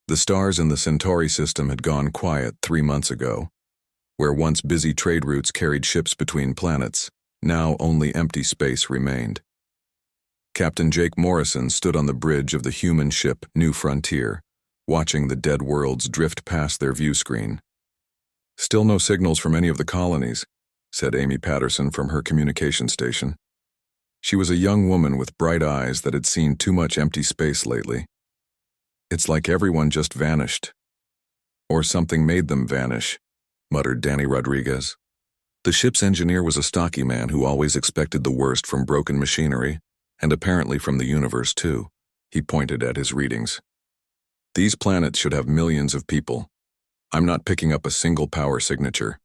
The stars in the Centauri system had gone quiet 3 months ago. Where once busy trade routes carried ships between planets, now only empty space remained. Captain Jake Morrison stood on the bridge of the human ship New Frontier, watching the dead worlds drift past their view screen. "Still no signals from any of the colonies," said Amy Patterson from her communication station. She was a young woman with bright eyes that had seen too much empty space lately. "It's like everyone just vanished. Or something made them vanish," muttered Danny Rodriguez. The ship's engineer was a stocky man who always expected the worst from broken machinery, and apparently from the universe too. He pointed at his readings. "These planets should have millions of people. I'm not picking up a single power signature."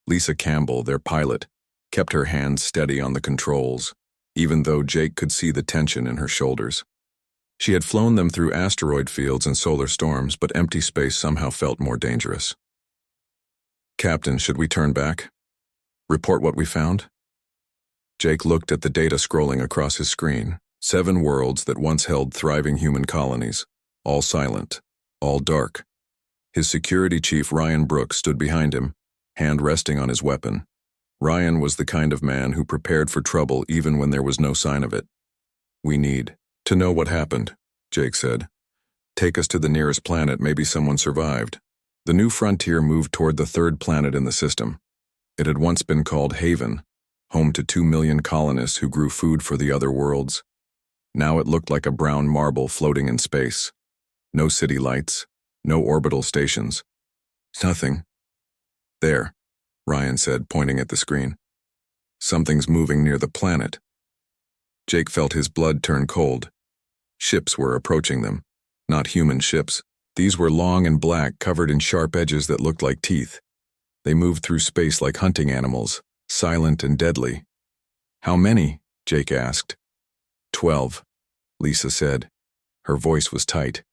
Lisa Campbell, their pilot, kept her hands steady on the controls, even though Jake could see the tension in her shoulders. She had flown them through asteroid fields and solar storms, but empty space somehow felt more dangerous. "Captain, should we turn back? Report what we found?" Jake looked at the data scrolling across his screen. 7 worlds that once held thriving human colonies, all silent, all dark. His security chief, Ryan Brooks, stood behind him, hand resting on his weapon. Ryan was the kind of man who prepared for trouble even when there was no sign of it. "We need to know what happened," Jake said. "Take us to the nearest planet, maybe someone survived." The New Frontier moved toward the 3rd planet in the system. It had once been called Haven, home to 2 million colonists who grew food for the other worlds. Now it looked like a brown marble floating in space. No city lights, no orbital stations. Nothing. "There," Ryan said, pointing at the screen. "Something's moving near the planet." Jake felt his blood turn cold. Ships were approaching them. Not human ships. These were long and black, covered in sharp edges that looked like teeth. They moved through space like hunting animals, silent and deadly. "How many?" Jake asked. 12, Lisa said. Her voice was tight.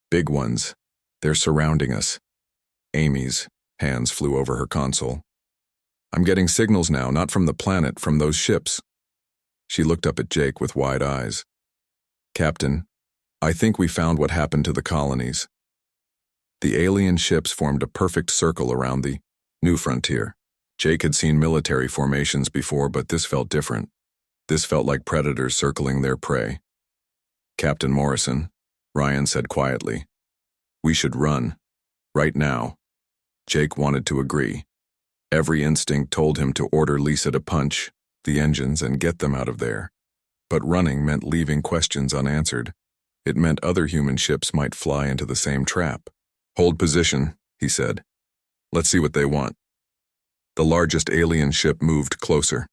"Big ones. They're surrounding us." Amy's hands flew over her console. "I'm getting signals now, not from the planet, from those ships." She looked up at Jake with wide eyes. "Captain, I think we found what happened to the colonies." The alien ships formed a perfect circle around the New Frontier. Jake had seen military formations before, but this felt different. This felt like predators circling their prey. "Captain Morrison," Ryan said quietly, "we should run. Right now." Jake wanted to agree. Every instinct told him to order Lisa to punch the engines and get them out of there. But running meant leaving questions unanswered. It meant other human ships might fly into the same trap. "Hold position," he said. "Let's see what they want." The largest alien ship moved closer.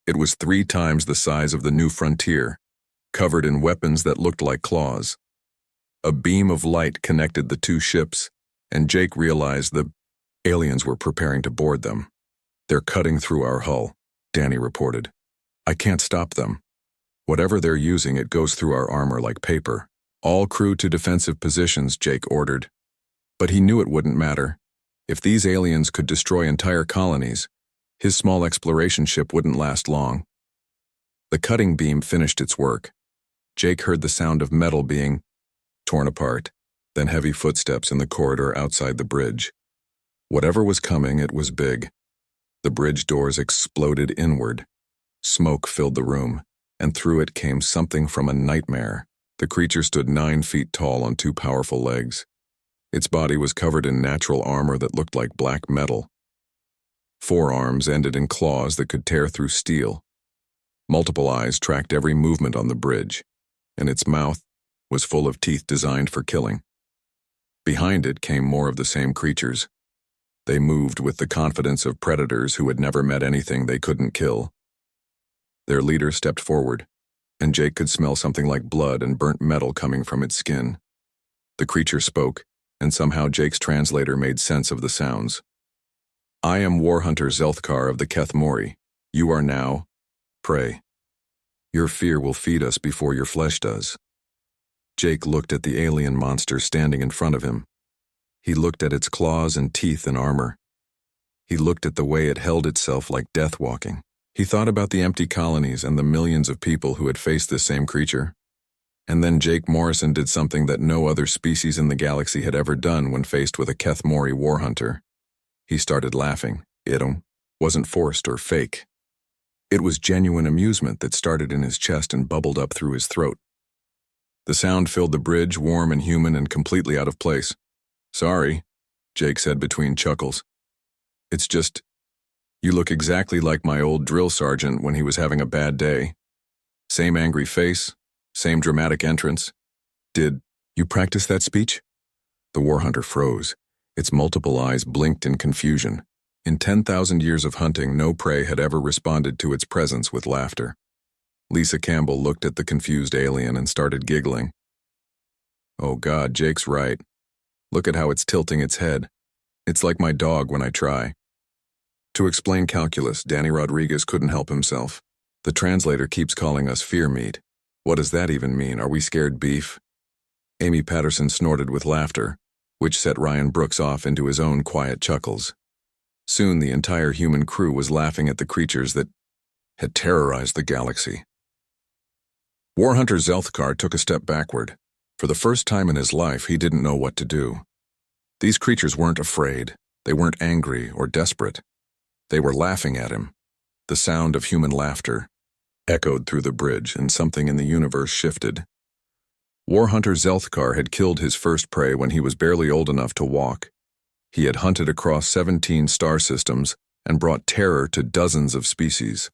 It was 3 times the size of the New Frontier, covered in weapons that looked like claws. A beam of light connected the 2 ships, and Jake realized the aliens were preparing to board them. "They're cutting through our hull," Danny reported. "I can't stop them. Whatever they're using, it goes through our armor like paper." "All crew to defensive positions," Jake ordered. But he knew it wouldn't matter. If these aliens could destroy entire colonies, his small exploration ship wouldn't last long. The cutting beam finished its work. Jake heard the sound of metal being torn apart, then heavy footsteps in the corridor outside the bridge. Whatever was coming, it was big. The bridge doors exploded inward. Smoke filled the room, and through it came something from a nightmare. The creature stood 9 feet tall on 2 powerful legs. Its body was covered in natural armor that looked like black metal. 4 arms ended in claws that could tear through steel. Multiple eyes tracked every movement on the bridge, and its mouth was full of teeth designed for killing. Behind it came more of the same creatures. They moved with the confidence of predators who had never met anything they couldn't kill. Their leader stepped forward, and Jake could smell something like blood and burnt metal coming from its skin. The creature spoke, and somehow Jake's translator made sense of the sounds. "I am Warhunter Zelthkar of the Keth Mori. You are now prey. Your fear will feed us before your flesh does." Jake looked at the alien monster standing in front of him. He looked at its claws and teeth and armor. He looked at the way it held itself like death walking. He thought about the empty colonies and the millions of people who had faced this same creature. And then Jake Morrison did something that no other species in the galaxy had ever done when faced with a Kethmori war hunter. He started laughing. It wasn't forced or fake. It was genuine amusement that started in his chest and bubbled up through his throat. The sound filled the bridge, warm and human and completely out of place. "Sorry," Jake said between chuckles. "It's just, you look exactly like my old drill sergeant when he was having a bad day. Same angry face, same dramatic entrance. Did you practice that speech?" The war hunter froze. Its multiple eyes blinked in confusion. In 10,000 years of hunting, no prey had ever responded to its presence with laughter. Lisa Campbell looked at the confused alien and started giggling. "Oh God, Jake's right. Look at how it's tilting its head. It's like my dog when I try." To explain calculus, Danny Rodriguez couldn't help himself. "The translator keeps calling us fear meat. What does that even mean? Are we scared beef?" Amy Patterson snorted with laughter, which set Ryan Brooks off into his own quiet chuckles. Soon the entire human crew was laughing at the creatures that had terrorized the galaxy. War Hunter Zelthkar took a step backward. For the first time in his life, he didn't know what to do. These creatures weren't afraid. They weren't angry or desperate. They were laughing at him. The sound of human laughter echoed through the bridge, and something in the universe shifted. War Hunter Zelthkar had killed his first prey when he was barely old enough to walk. He had hunted across 17 star systems and brought terror to dozens of species.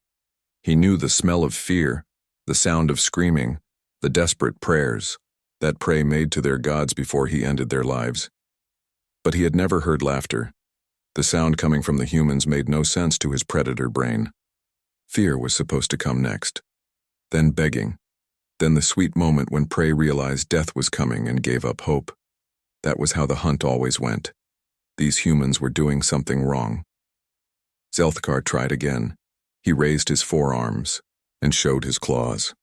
He knew the smell of fear, the sound of screaming, the desperate prayers that prey made to their gods before he ended their lives. But he had never heard laughter. The sound coming from the humans made no sense to his predator brain. Fear was supposed to come next. Then begging. Then the sweet moment when prey realized death was coming and gave up hope. That was how the hunt always went. These humans were doing something wrong. Zelthkar tried again. He raised his forearms and showed his claws.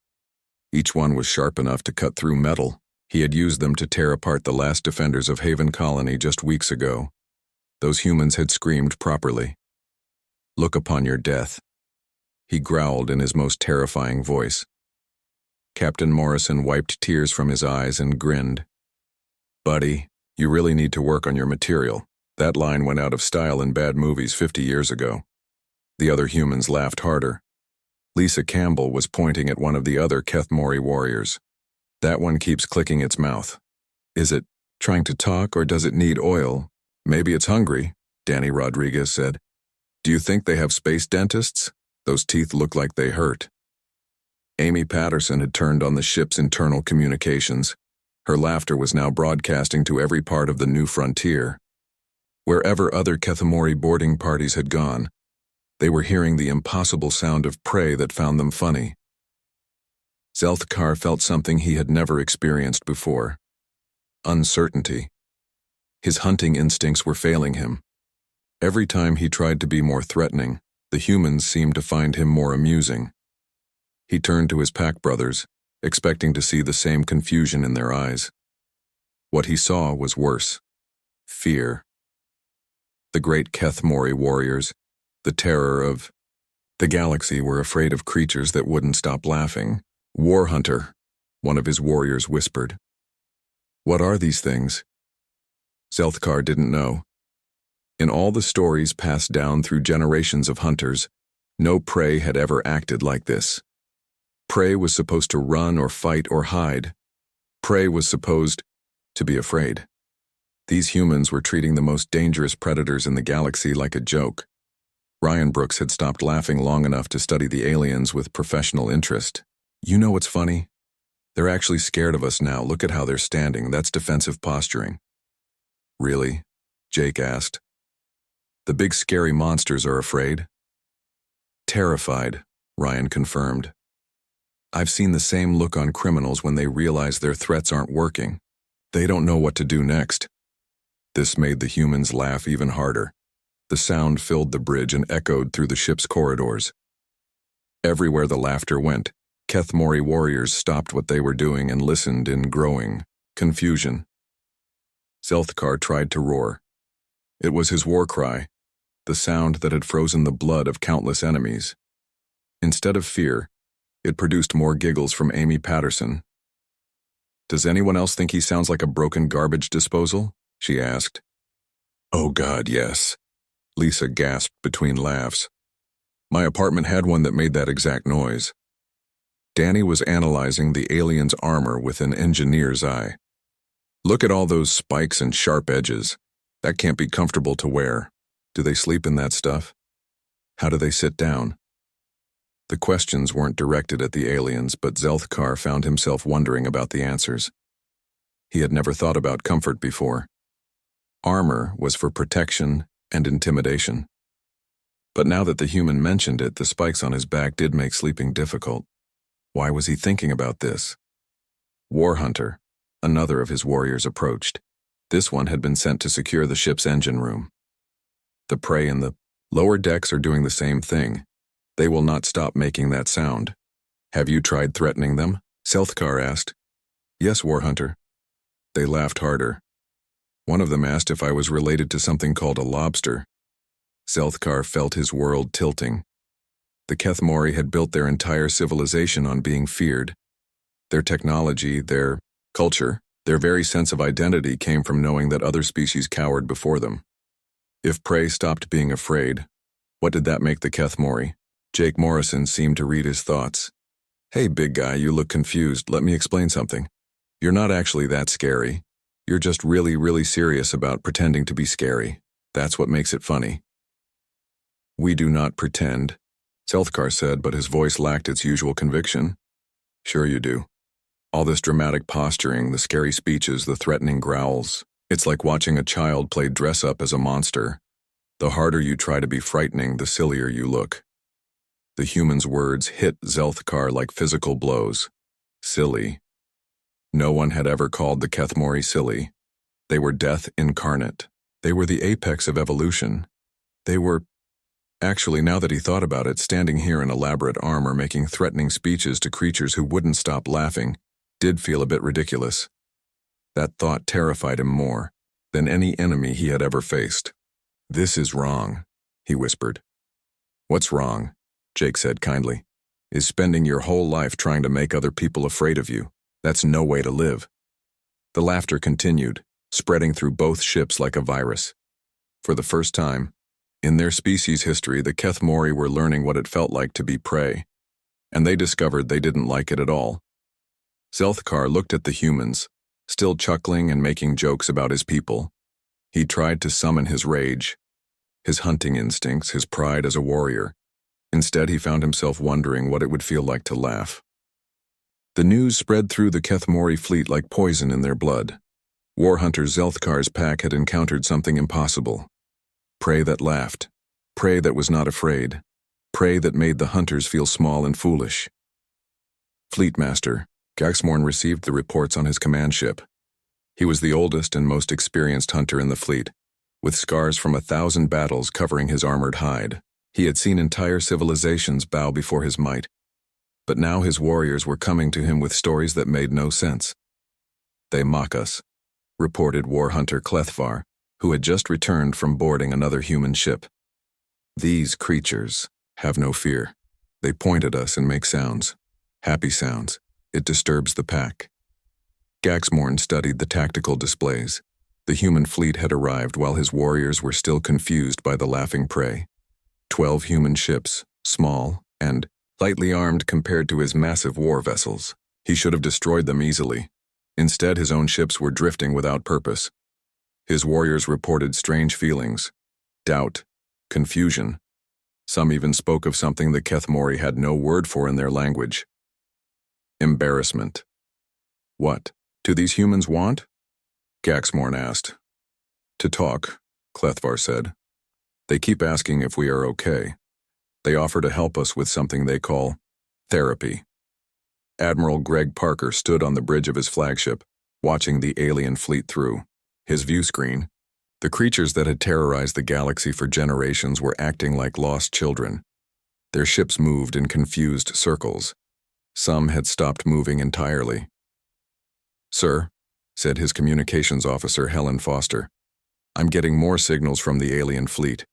Each one was sharp enough to cut through metal. He had used them to tear apart the last defenders of Haven Colony just weeks ago. Those humans had screamed properly. "Look upon your death," he growled in his most terrifying voice. Captain Morrison wiped tears from his eyes and grinned. "Buddy, you really need to work on your material. That line went out of style in bad movies 50 years ago." The other humans laughed harder. Lisa Campbell was pointing at one of the other Kethmori warriors. "That one keeps clicking its mouth. Is it trying to talk, or does it need oil? Maybe it's hungry," Danny Rodriguez said. "Do you think they have space dentists? Those teeth look like they hurt." Amy Patterson had turned on the ship's internal communications. Her laughter was now broadcasting to every part of the new frontier. Wherever other Kethmori boarding parties had gone, they were hearing the impossible sound of prey that found them funny. Zelthkar felt something he had never experienced before. Uncertainty. His hunting instincts were failing him. Every time he tried to be more threatening, the humans seemed to find him more amusing. He turned to his pack brothers, expecting to see the same confusion in their eyes. What he saw was worse. Fear. The great Kethmori warriors, the terror of the galaxy, were afraid of creatures that wouldn't stop laughing. "War Hunter," one of his warriors whispered. "What are these things?" Zelthkar didn't know. In all the stories passed down through generations of hunters, no prey had ever acted like this. Prey was supposed to run or fight or hide. Prey was supposed to be afraid. These humans were treating the most dangerous predators in the galaxy like a joke. Ryan Brooks had stopped laughing long enough to study the aliens with professional interest. "You know what's funny? They're actually scared of us now. Look at how they're standing. That's defensive posturing." "Really?" Jake asked. "The big scary monsters are afraid?" "Terrified," Ryan confirmed. "I've seen the same look on criminals when they realize their threats aren't working. They don't know what to do next." This made the humans laugh even harder. The sound filled the bridge and echoed through the ship's corridors. Everywhere the laughter went, Kethmori warriors stopped what they were doing and listened in growing confusion. Zelthkar tried to roar. It was his war cry, the sound that had frozen the blood of countless enemies. Instead of fear, it produced more giggles from Amy Patterson. Does anyone else think he sounds like a broken garbage disposal? She asked. Oh God, yes. Lisa gasped between laughs. My apartment had one that made that exact noise. Danny was analyzing the alien's armor with an engineer's eye. Look at all those spikes and sharp edges. That can't be comfortable to wear. Do they sleep in that stuff? How do they sit down? The questions weren't directed at the aliens, but Zelthkar found himself wondering about the answers. He had never thought about comfort before. Armor was for protection and intimidation. But now that the human mentioned it, the spikes on his back did make sleeping difficult. Why was he thinking about this? War Hunter, another of his warriors, approached. This one had been sent to secure the ship's engine room. The prey in the lower decks are doing the same thing. They will not stop making that sound. Have you tried threatening them? Zelthkar asked. Yes, War Hunter. They laughed harder. One of them asked if I was related to something called a lobster. Zelthkar felt his world tilting. The Kethmori had built their entire civilization on being feared. Their technology, their culture, their very sense of identity came from knowing that other species cowered before them. If prey stopped being afraid, what did that make the Kethmori? Jake Morrison seemed to read his thoughts. Hey, big guy, you look confused. Let me explain something. You're not actually that scary. You're just really, really serious about pretending to be scary. That's what makes it funny. We do not pretend, Zelthkar said, but his voice lacked its usual conviction. Sure you do. All this dramatic posturing, the scary speeches, the threatening growls. It's like watching a child play dress up as a monster. The harder you try to be frightening, the sillier you look. The human's words hit Zelthkar like physical blows. Silly. No one had ever called the Kethmori silly. They were death incarnate. They were the apex of evolution. They were... Actually, now that he thought about it, standing here in elaborate armor making threatening speeches to creatures who wouldn't stop laughing did feel a bit ridiculous. That thought terrified him more than any enemy he had ever faced. This is wrong, he whispered. What's wrong? Jake said kindly. Is spending your whole life trying to make other people afraid of you. That's no way to live. The laughter continued, spreading through both ships like a virus. For the first time, in their species history, the Kethmori were learning what it felt like to be prey, and they discovered they didn't like it at all. Zelthkar looked at the humans, still chuckling and making jokes about his people. He tried to summon his rage, his hunting instincts, his pride as a warrior. Instead, he found himself wondering what it would feel like to laugh. The news spread through the Kethmori fleet like poison in their blood. War Hunter Zelthkar's pack had encountered something impossible. Prey that laughed, prey that was not afraid, prey that made the hunters feel small and foolish. Fleetmaster Gaxmorn received the reports on his command ship. He was the oldest and most experienced hunter in the fleet, with scars from 1,000 battles covering his armored hide. He had seen entire civilizations bow before his might, but now his warriors were coming to him with stories that made no sense. They mock us, reported War Hunter Klethvar, who had just returned from boarding another human ship. These creatures have no fear. They point at us and make sounds. Happy sounds. It disturbs the pack. Gaxmorn studied the tactical displays. The human fleet had arrived while his warriors were still confused by the laughing prey. 12 human ships, small and lightly armed compared to his massive war vessels. He should have destroyed them easily. Instead, his own ships were drifting without purpose. His warriors reported strange feelings, doubt, confusion. Some even spoke of something the Kethmori had no word for in their language. Embarrassment. What do these humans want? Gaxmorn asked. To talk, Klethvar said. They keep asking if we are okay. They offer to help us with something they call therapy. Admiral Greg Parker stood on the bridge of his flagship, watching the alien fleet through. His view screen, the creatures that had terrorized the galaxy for generations were acting like lost children. Their ships moved in confused circles. Some had stopped moving entirely. Sir, said his communications officer, Helen Foster, I'm getting more signals from the alien fleet.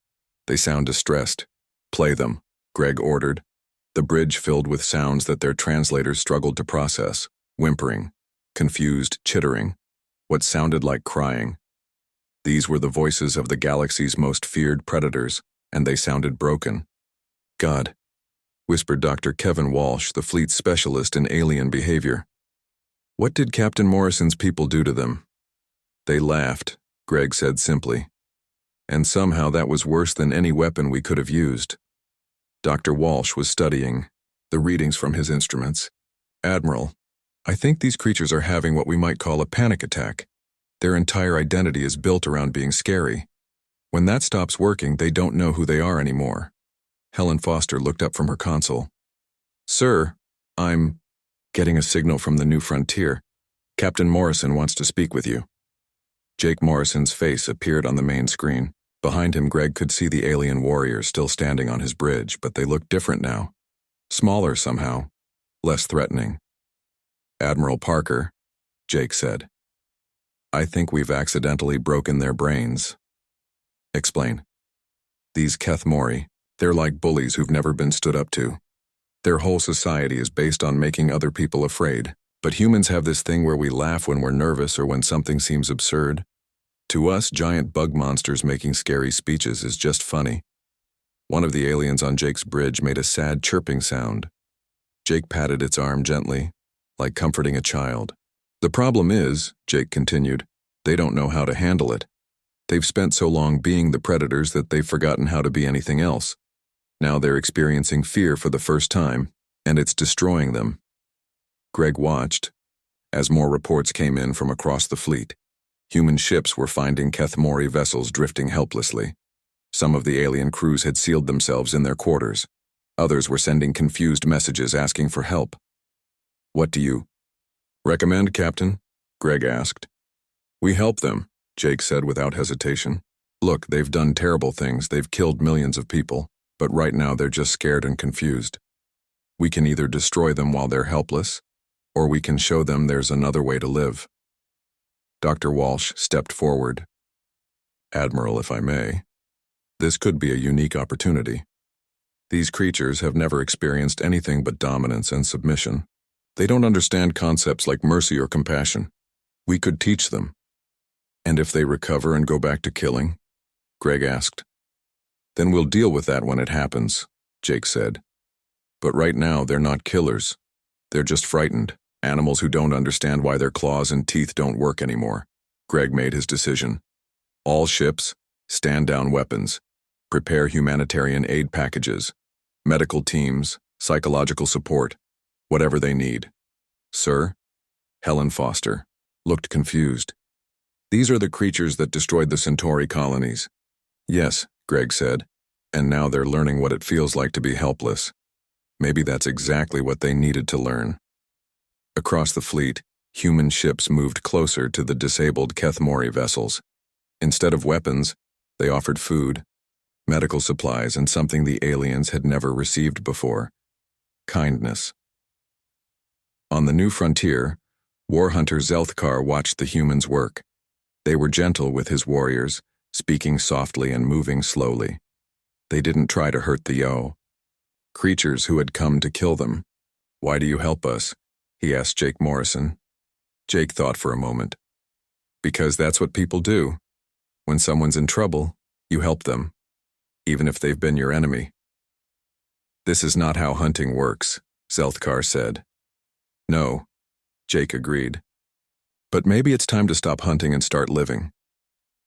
They sound distressed. Play them, Greg ordered. The bridge filled with sounds that their translators struggled to process, whimpering, confused chittering, what sounded like crying. These were the voices of the galaxy's most feared predators, and they sounded broken. God, whispered Dr. Kevin Walsh, the fleet's specialist in alien behavior. What did Captain Morrison's people do to them? They laughed, Greg said simply. And somehow that was worse than any weapon we could have used. Dr. Walsh was studying the readings from his instruments. Admiral, I think these creatures are having what we might call a panic attack. Their entire identity is built around being scary. When that stops working, they don't know who they are anymore. Helen Foster looked up from her console. Sir, I'm getting a signal from the New Frontier. Captain Morrison wants to speak with you. Jake Morrison's face appeared on the main screen. Behind him, Greg could see the alien warriors still standing on his bridge, but they looked different now. Smaller somehow, less threatening. Admiral Parker, Jake said. I think we've accidentally broken their brains. Explain. These Keth Mori, they're like bullies who've never been stood up to. Their whole society is based on making other people afraid. But humans have this thing where we laugh when we're nervous or when something seems absurd. To us, giant bug monsters making scary speeches is just funny. One of the aliens on Jake's bridge made a sad chirping sound. Jake patted its arm gently, like comforting a child. The problem is, Jake continued, they don't know how to handle it. They've spent so long being the predators that they've forgotten how to be anything else. Now they're experiencing fear for the first time, and it's destroying them. Greg watched as more reports came in from across the fleet. Human ships were finding Keth Mori vessels drifting helplessly. Some of the alien crews had sealed themselves in their quarters. Others were sending confused messages asking for help. What do you recommend, Captain? Greg asked. We help them, Jake said without hesitation. Look, they've done terrible things. They've killed millions of people, but right now they're just scared and confused. We can either destroy them while they're helpless, or we can show them there's another way to live. Dr. Walsh stepped forward. Admiral, if I may, this could be a unique opportunity. These creatures have never experienced anything but dominance and submission. They don't understand concepts like mercy or compassion. We could teach them. And if they recover and go back to killing? Greg asked. Then we'll deal with that when it happens, Jake said. But right now, they're not killers. They're just frightened. Animals who don't understand why their claws and teeth don't work anymore. Greg made his decision. All ships, stand down weapons. Prepare humanitarian aid packages. Medical teams, psychological support, whatever they need. Sir? Helen Foster looked confused. These are the creatures that destroyed the Centauri colonies. Yes, Greg said, and now they're learning what it feels like to be helpless. Maybe that's exactly what they needed to learn. Across the fleet, human ships moved closer to the disabled Keth Mori vessels. Instead of weapons, they offered food, medical supplies, and something the aliens had never received before: kindness. On the New Frontier, war hunter Zelthkar watched the humans work. They were gentle with his warriors, speaking softly and moving slowly. They didn't try to hurt the Yo. Creatures who had come to kill them. Why do you help us? He asked Jake Morrison. Jake thought for a moment. Because that's what people do. When someone's in trouble, you help them, even if they've been your enemy. This is not how hunting works, Zelthkar said. No, Jake agreed. But maybe it's time to stop hunting and start living.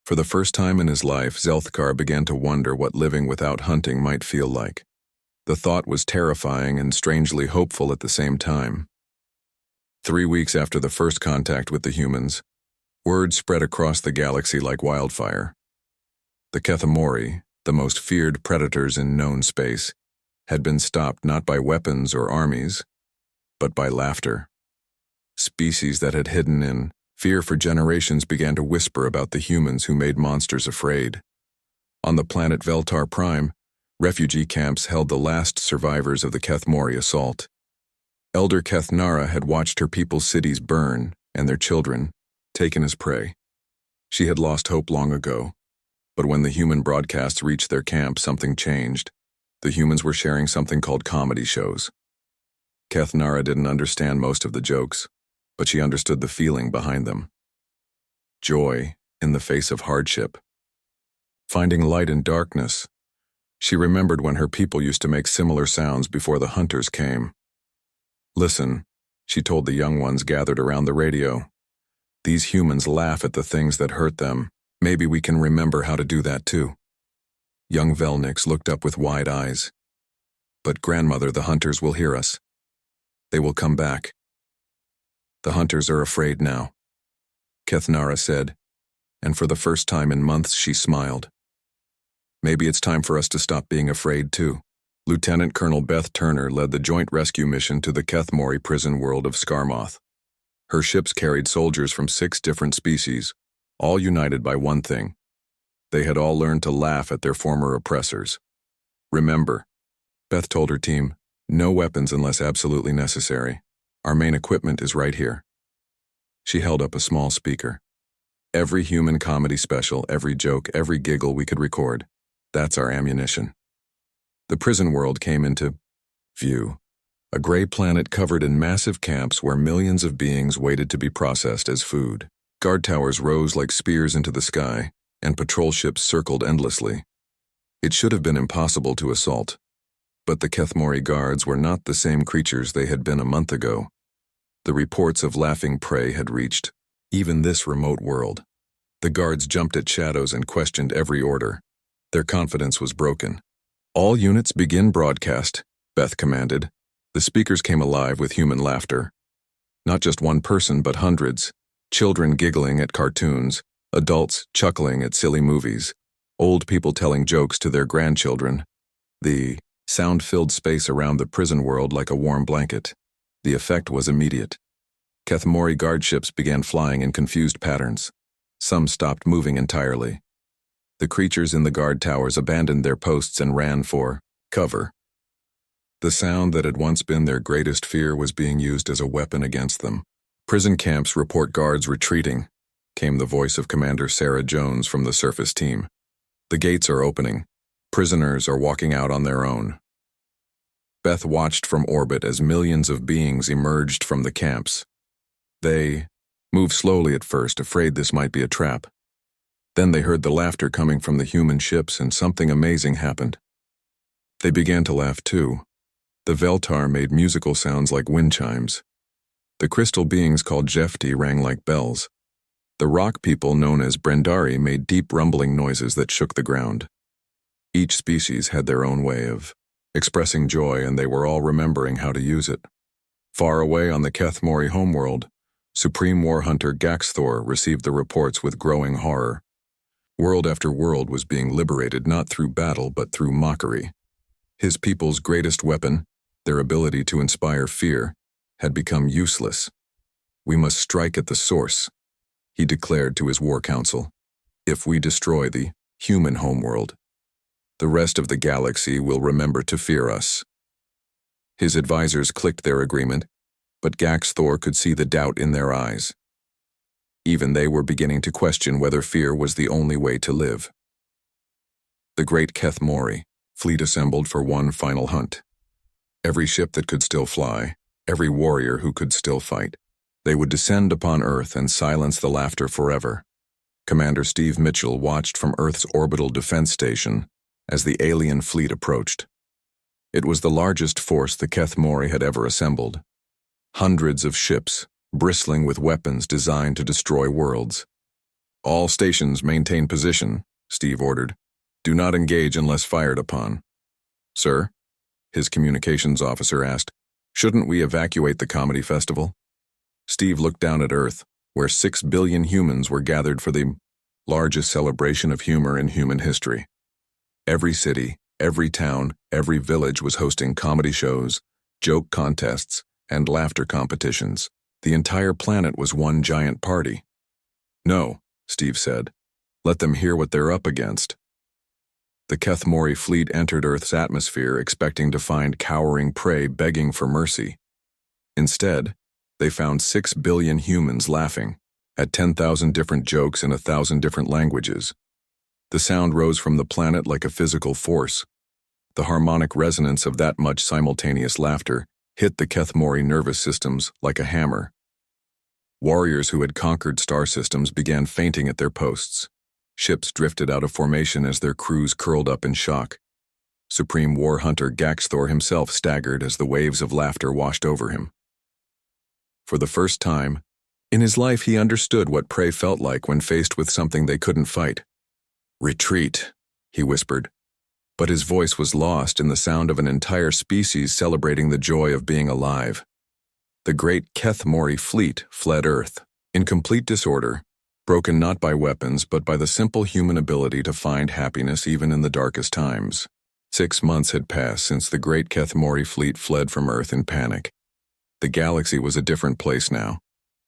For the first time in his life, Zelthkar began to wonder what living without hunting might feel like. The thought was terrifying and strangely hopeful at the same time. 3 weeks after the first contact with the humans, word spread across the galaxy like wildfire. The Keth Mori, the most feared predators in known space, had been stopped not by weapons or armies, but by laughter. Species that had hidden in fear for generations began to whisper about the humans who made monsters afraid. On the planet Veltar Prime, refugee camps held the last survivors of the Keth Mori assault. Elder Keth Nara had watched her people's cities burn and their children taken as prey. She had lost hope long ago, but when the human broadcasts reached their camp, something changed. The humans were sharing something called comedy shows. Keth Nara didn't understand most of the jokes, but she understood the feeling behind them. Joy in the face of hardship. Finding light in darkness. She remembered when her people used to make similar sounds before the hunters came. Listen, she told the young ones gathered around the radio. These humans laugh at the things that hurt them. Maybe we can remember how to do that too. Young Velnix looked up with wide eyes. But grandmother, the hunters will hear us. They will come back. The hunters are afraid now, Kethnara said, and for the first time in months she smiled. Maybe it's time for us to stop being afraid too. Lieutenant Colonel Beth Turner led the joint rescue mission to the Kethmori prison world of Skarmoth. Her ships carried soldiers from 6 different species, all united by one thing. They had all learned to laugh at their former oppressors. Remember, Beth told her team, no weapons unless absolutely necessary. Our main equipment is right here. She held up a small speaker. Every human comedy special, every joke, every giggle we could record. That's our ammunition. The prison world came into view. A gray planet covered in massive camps where millions of beings waited to be processed as food. Guard towers rose like spears into the sky, and patrol ships circled endlessly. It should have been impossible to assault. But the Kethmori guards were not the same creatures they had been a month ago. The reports of laughing prey had reached even this remote world. The guards jumped at shadows and questioned every order. Their confidence was broken. All units begin broadcast, Beth commanded. The speakers came alive with human laughter. Not just one person, but hundreds. Children giggling at cartoons, adults chuckling at silly movies, old people telling jokes to their grandchildren. The sound filled space around the prison world like a warm blanket. The effect was immediate. Kethmori guard ships began flying in confused patterns. Some stopped moving entirely. The creatures in the guard towers abandoned their posts and ran for cover. The sound that had once been their greatest fear was being used as a weapon against them. Prison camps report guards retreating, came the voice of Commander Sarah Jones from the surface team. The gates are opening. Prisoners are walking out on their own. Beth watched from orbit as millions of beings emerged from the camps. They moved slowly at first, afraid this might be a trap. Then they heard the laughter coming from the human ships, and something amazing happened. They began to laugh too. The Veltar made musical sounds like wind chimes. The crystal beings called Jefti rang like bells. The rock people known as Brendari made deep rumbling noises that shook the ground. Each species had their own way of expressing joy, and they were all remembering how to use it. Far away on the Kethmori homeworld, Supreme War Hunter Gaxthor received the reports with growing horror. World after world was being liberated not through battle but through mockery. His people's greatest weapon, their ability to inspire fear, had become useless. We must strike at the source, he declared to his war council. If we destroy the human homeworld, the rest of the galaxy will remember to fear us. His advisors clicked their agreement, but Gaxthor could see the doubt in their eyes. Even they were beginning to question whether fear was the only way to live. The great Kethmori fleet assembled for one final hunt. Every ship that could still fly, every warrior who could still fight. They would descend upon Earth and silence the laughter forever. Commander Steve Mitchell watched from Earth's orbital defense station as the alien fleet approached. It was the largest force the Kethmori had ever assembled. Hundreds of ships, bristling with weapons designed to destroy worlds. All stations maintain position, Steve ordered. Do not engage unless fired upon. Sir, his communications officer asked, shouldn't we evacuate the comedy festival? Steve looked down at Earth, where 6 billion humans were gathered for the largest celebration of humor in human history. Every city, every town, every village was hosting comedy shows, joke contests, and laughter competitions. The entire planet was one giant party. No, Steve said. Let them hear what they're up against. The Kethmori fleet entered Earth's atmosphere expecting to find cowering prey begging for mercy. Instead, they found 6 billion humans laughing at 10,000 different jokes in 1,000 different languages. The sound rose from the planet like a physical force. The harmonic resonance of that much simultaneous laughter hit the Kethmori nervous systems like a hammer. Warriors who had conquered star systems began fainting at their posts. Ships drifted out of formation as their crews curled up in shock. Supreme War Hunter Gaxthor himself staggered as the waves of laughter washed over him. For the first time in his life, he understood what prey felt like when faced with something they couldn't fight. "Retreat," he whispered, but his voice was lost in the sound of an entire species celebrating the joy of being alive. The great Keth Mori fleet fled Earth, in complete disorder, broken not by weapons but by the simple human ability to find happiness even in the darkest times. 6 months had passed since the great Keth Mori fleet fled from Earth in panic. The galaxy was a different place now.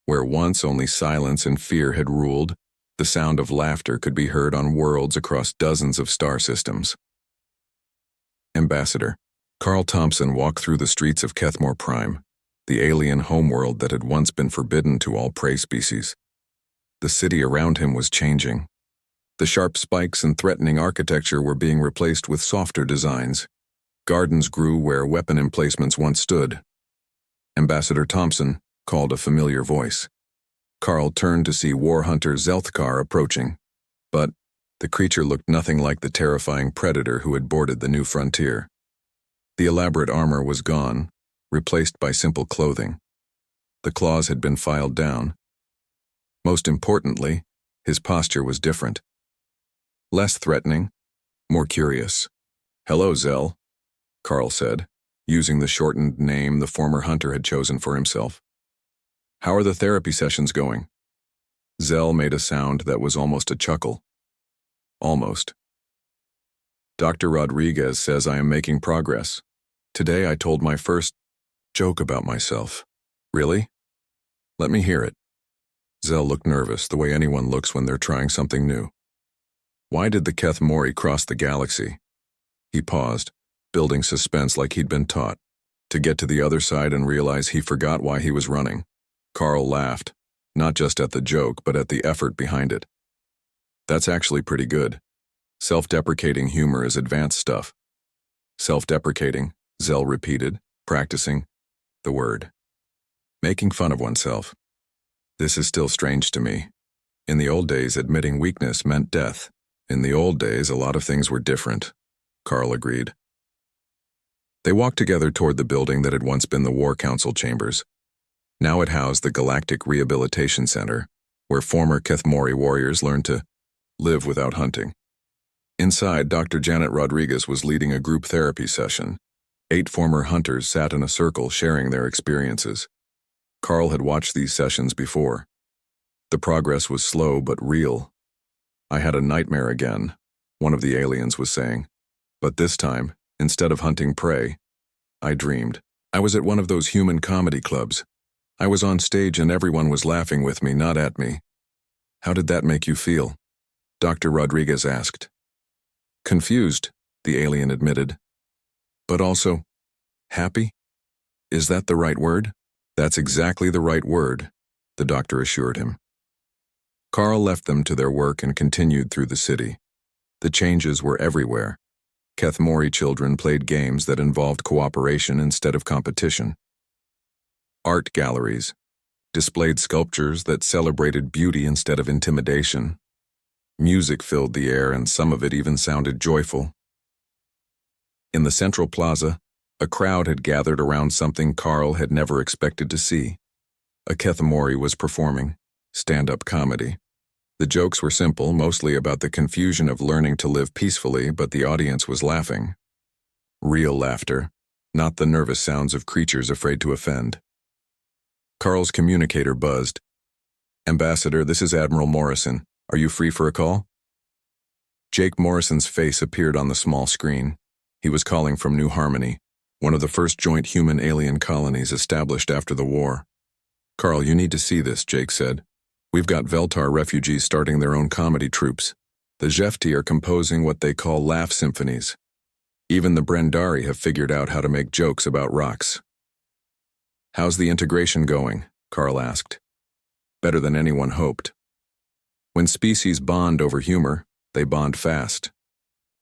Where once only silence and fear had ruled, the sound of laughter could be heard on worlds across dozens of star systems. Ambassador Carl Thompson walked through the streets of Kethmore Prime, the alien homeworld that had once been forbidden to all prey species. The city around him was changing. The sharp spikes and threatening architecture were being replaced with softer designs. Gardens grew where weapon emplacements once stood. Ambassador Thompson called a familiar voice. Carl turned to see War Hunter Zelthkar approaching, but the creature looked nothing like the terrifying predator who had boarded the new frontier. The elaborate armor was gone, replaced by simple clothing. The claws had been filed down. Most importantly, his posture was different. Less threatening, more curious. "Hello, Zell," Carl said, using the shortened name the former hunter had chosen for himself. "How are the therapy sessions going?" Zell made a sound that was almost a chuckle. "Almost. Dr. Rodriguez says I am making progress. Today I told my first joke about myself." "Really? Let me hear it." Zell looked nervous, the way anyone looks when they're trying something new. "Why did the Keth Mori cross the galaxy?" He paused, building suspense like he'd been taught, to get to the other side and realize he forgot why he was running. Carl laughed, not just at the joke, but at the effort behind it. "That's actually pretty good. Self-deprecating humor is advanced stuff." "Self-deprecating," Zell repeated, practicing the word. "Making fun of oneself. This is still strange to me. In the old days, admitting weakness meant death. In the old days, a lot of things were different," Carl agreed. They walked together toward the building that had once been the War Council chambers. Now it housed the Galactic Rehabilitation Center, where former Keth Mori warriors learned to live without hunting. Inside, Dr. Janet Rodriguez was leading a group therapy session. 8 former hunters sat in a circle sharing their experiences. Carl had watched these sessions before. The progress was slow but real. "I had a nightmare again," one of the aliens was saying. "But this time, instead of hunting prey, I dreamed. I was at one of those human comedy clubs. I was on stage and everyone was laughing with me, not at me." "How did that make you feel?" Dr. Rodriguez asked. "Confused," the alien admitted. "But also, happy? Is that the right word?" "That's exactly the right word," the doctor assured him. Carl left them to their work and continued through the city. The changes were everywhere. Keth Mori children played games that involved cooperation instead of competition. Art galleries displayed sculptures that celebrated beauty instead of intimidation. Music filled the air, and some of it even sounded joyful. In the central plaza, a crowd had gathered around something Carl had never expected to see. A Keth Mori was performing stand-up comedy. The jokes were simple, mostly about the confusion of learning to live peacefully, but the audience was laughing. Real laughter, not the nervous sounds of creatures afraid to offend. Carl's communicator buzzed. "Ambassador, this is Admiral Morrison. Are you free for a call?" Jake Morrison's face appeared on the small screen. He was calling from New Harmony, one of the first joint human-alien colonies established after the war. "Carl, you need to see this," Jake said. "We've got Veltar refugees starting their own comedy troupes. The Jefti are composing what they call laugh symphonies. Even the Brendari have figured out how to make jokes about rocks." "How's the integration going?" Carl asked. "Better than anyone hoped. When species bond over humor, they bond fast.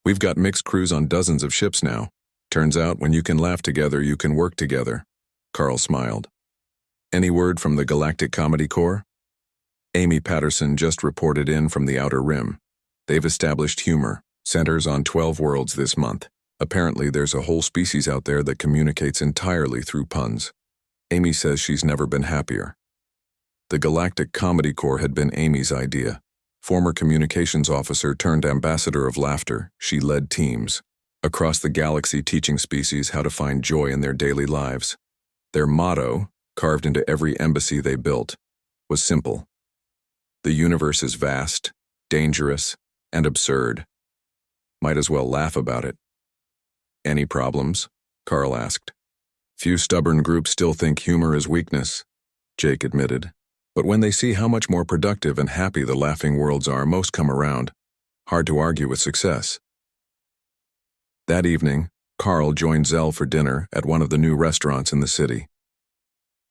We've got mixed crews on dozens of ships now. Turns out when you can laugh together, you can work together." Carl smiled. Any word from the Galactic Comedy Corps? Amy Patterson just reported in from the Outer Rim. They've established humor, centers on 12 worlds this month. Apparently there's a whole species out there that communicates entirely through puns. Amy says she's never been happier. The Galactic Comedy Corps had been Amy's idea. Former communications officer turned ambassador of laughter, she led teams across the galaxy teaching species how to find joy in their daily lives. Their motto, carved into every embassy they built, was simple. The universe is vast, dangerous, and absurd. Might as well laugh about it. Any problems? Carl asked. Few stubborn groups still think humor is weakness, Jake admitted. But when they see how much more productive and happy the laughing worlds are, most come around. Hard to argue with success. That evening, Carl joined Zell for dinner at one of the new restaurants in the city.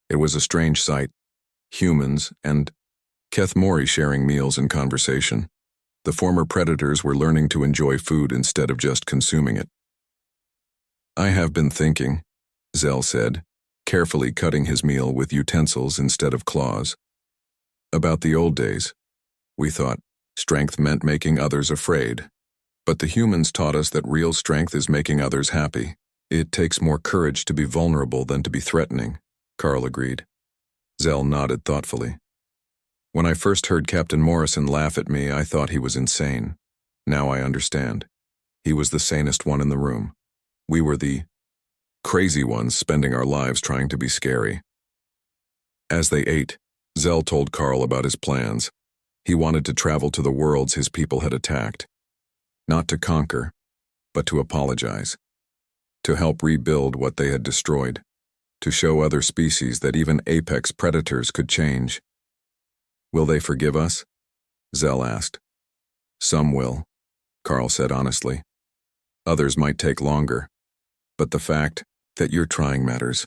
It was a strange sight. Humans and Keth Mori sharing meals and conversation. The former predators were learning to enjoy food instead of just consuming it. I have been thinking, Zell said, carefully cutting his meal with utensils instead of claws. About the old days. We thought strength meant making others afraid. But the humans taught us that real strength is making others happy. It takes more courage to be vulnerable than to be threatening, Carl agreed. Zell nodded thoughtfully. When I first heard Captain Morrison laugh at me, I thought he was insane. Now I understand. He was the sanest one in the room. We were the crazy ones spending our lives trying to be scary. As they ate, Zell told Carl about his plans. He wanted to travel to the worlds his people had attacked. Not to conquer, but to apologize. To help rebuild what they had destroyed. To show other species that even apex predators could change. Will they forgive us? Zell asked. Some will, Carl said honestly. Others might take longer. But the fact that you're trying matters.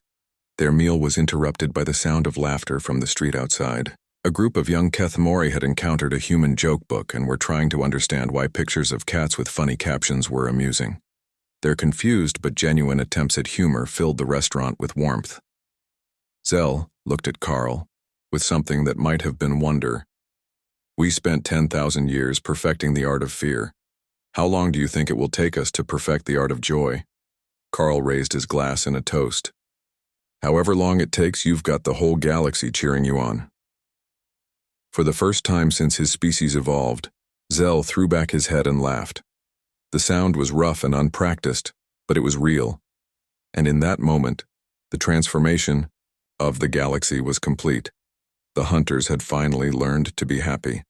Their meal was interrupted by the sound of laughter from the street outside. A group of young Keth Mori had encountered a human joke book and were trying to understand why pictures of cats with funny captions were amusing. Their confused but genuine attempts at humor filled the restaurant with warmth. Zell looked at Carl with something that might have been wonder. We spent 10,000 years perfecting the art of fear. How long do you think it will take us to perfect the art of joy? Carl raised his glass in a toast. However long it takes, you've got the whole galaxy cheering you on. For the first time since his species evolved, Zell threw back his head and laughed. The sound was rough and unpracticed, but it was real. And in that moment, the transformation of the galaxy was complete. The hunters had finally learned to be happy.